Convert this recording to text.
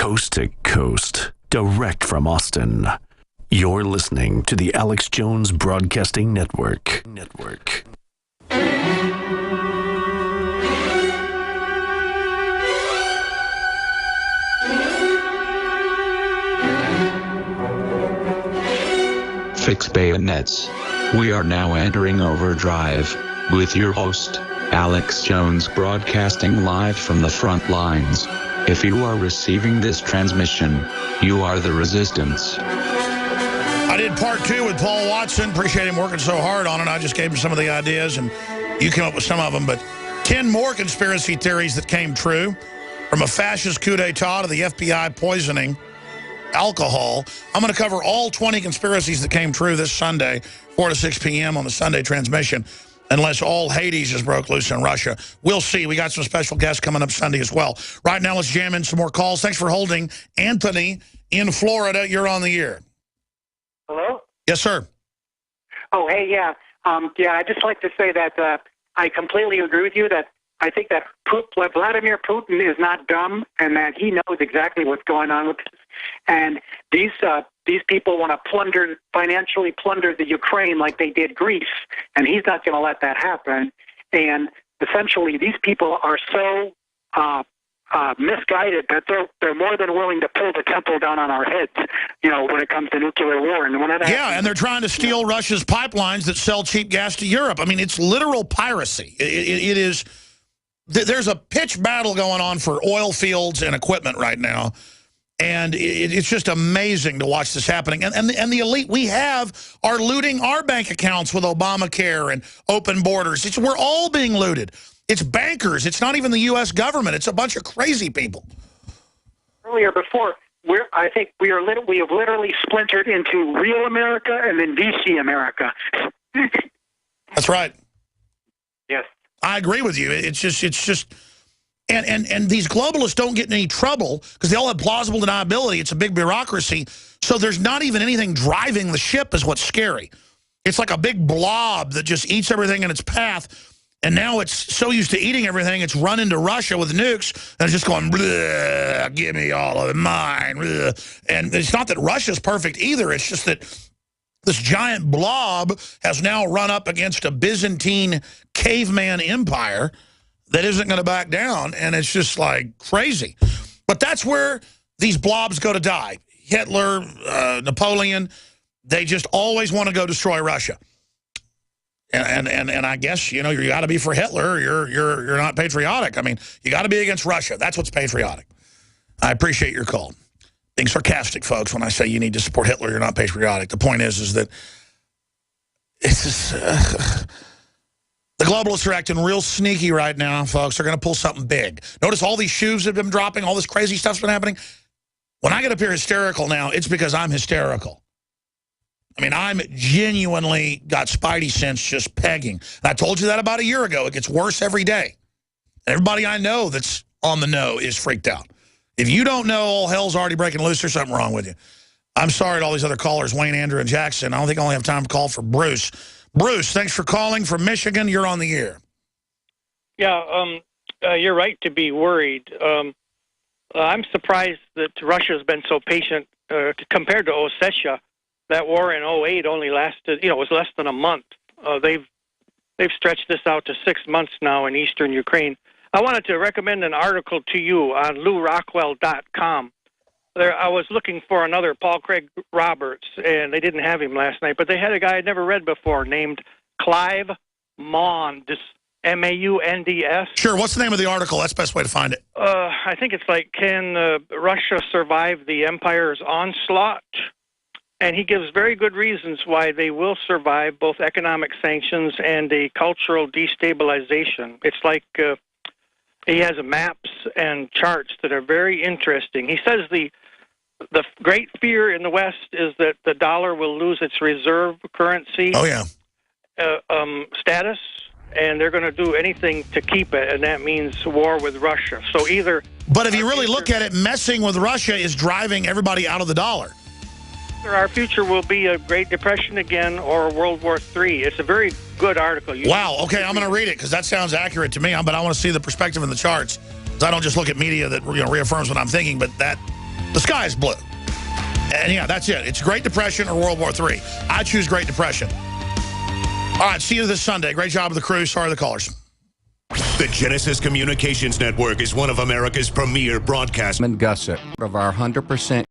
coast to coast, direct from Austin. You're listening to the Alex Jones Broadcasting Network. Fix bayonets. We are now entering overdrive with your host, Alex Jones, broadcasting live from the front lines. If you are receiving this transmission, you are the resistance. I did part 2 with Paul Watson. Appreciate him working so hard on it. I just gave him some of the ideas, and you came up with some of them. But 10 more conspiracy theories that came true, from a fascist coup d'etat to the FBI poisoning alcohol. I'm going to cover all 20 conspiracies that came true this Sunday, 4 to 6 p.m. on the Sunday transmission, unless all Hades just broke loose in Russia. We'll see. We got some special guests coming up Sunday as well. Right now, let's jam in some more calls. Thanks for holding. Anthony in Florida, you're on the air. Hello? Yes, sir. Oh, hey, yeah. I'd just like to say that I completely agree with you that I think that Vladimir Putin is not dumb and that he knows exactly what's going on with this. And these people want to financially plunder the Ukraine like they did Greece, and he's not going to let that happen. And essentially, these people are so misguided that they're more than willing to pull the temple down on our heads, when it comes to nuclear war. And when that happens, and they're trying to steal Russia's pipelines that sell cheap gas to Europe. I mean, it's literal piracy. It is. There's a pitch battle going on for oil fields and equipment right now. And it's just amazing to watch this happening. And the elite we have are looting our bank accounts with Obamacare and open borders. We're all being looted. It's bankers. It's not even the U.S. government. It's a bunch of crazy people. Earlier before, I think we have literally splintered into real America and then VC America. That's right. Yes. I agree with you. It's just. And these globalists don't get in any trouble because they all have plausible deniability. It's a big bureaucracy. So there's not even anything driving the ship is what's scary. It's like a big blob that just eats everything in its path. And now it's so used to eating everything, it's run into Russia with nukes and it's just going, bleh, give me all of it, mine. Bleh. And it's not that Russia's perfect either. It's just that this giant blob has now run up against a Byzantine caveman empire that isn't going to back down, and it's just like crazy. But that's where these blobs go to die. Hitler, Napoleon, they just always want to go destroy Russia. And I guess, you got to be for Hitler or you're not patriotic. I mean, you got to be against Russia. That's what's patriotic. I appreciate your call. Being sarcastic, folks, when I say you need to support Hitler, you're not patriotic. The point is that it's just... The globalists are acting real sneaky right now, folks. They're going to pull something big. Notice all these shoes have been dropping. All this crazy stuff's been happening. When I get up here hysterical now, it's because I'm hysterical. I mean, I'm genuinely got spidey sense just pegging. And I told you that about a year ago. It gets worse every day. Everybody I know that's on the know is freaked out. If you don't know, all hell's already breaking loose. There's something wrong with you. I'm sorry to all these other callers, Wayne, Andrew, and Jackson. I don't think I only have time to call for Bruce. Bruce, thanks for calling from Michigan. You're on the air. Yeah, you're right to be worried. I'm surprised that Russia's been so patient compared to Ossetia. That war in '08 only lasted, was less than a month. They've stretched this out to 6 months now in eastern Ukraine. I wanted to recommend an article to you on LouRockwell.com. I was looking for another Paul Craig Roberts, and they didn't have him last night, but they had a guy I'd never read before named Clive Maunds, M-A-U-N-D-S. Sure, what's the name of the article? That's the best way to find it. I think it's like, can Russia survive the empire's onslaught? And he gives very good reasons why they will survive both economic sanctions and a cultural destabilization. It's like he has maps and charts that are very interesting. He says the great fear in the West is that the dollar will lose its reserve currency status, and they're going to do anything to keep it, and that means war with Russia. So either... But if you really look at it, messing with Russia is driving everybody out of the dollar. Our future will be a Great Depression again or World War III. It's a very good article. Wow, okay, I'm going to read it because that sounds accurate to me, but I want to see the perspective in the charts. I don't just look at media that reaffirms what I'm thinking, but that The sky is blue. And yeah, that's it. It's Great Depression or World War III. I choose Great Depression. All right, see you this Sunday. Great job with the crew. Sorry to the callers. The Genesis Communications Network is one of America's premier broadcast. Gusset of our 100%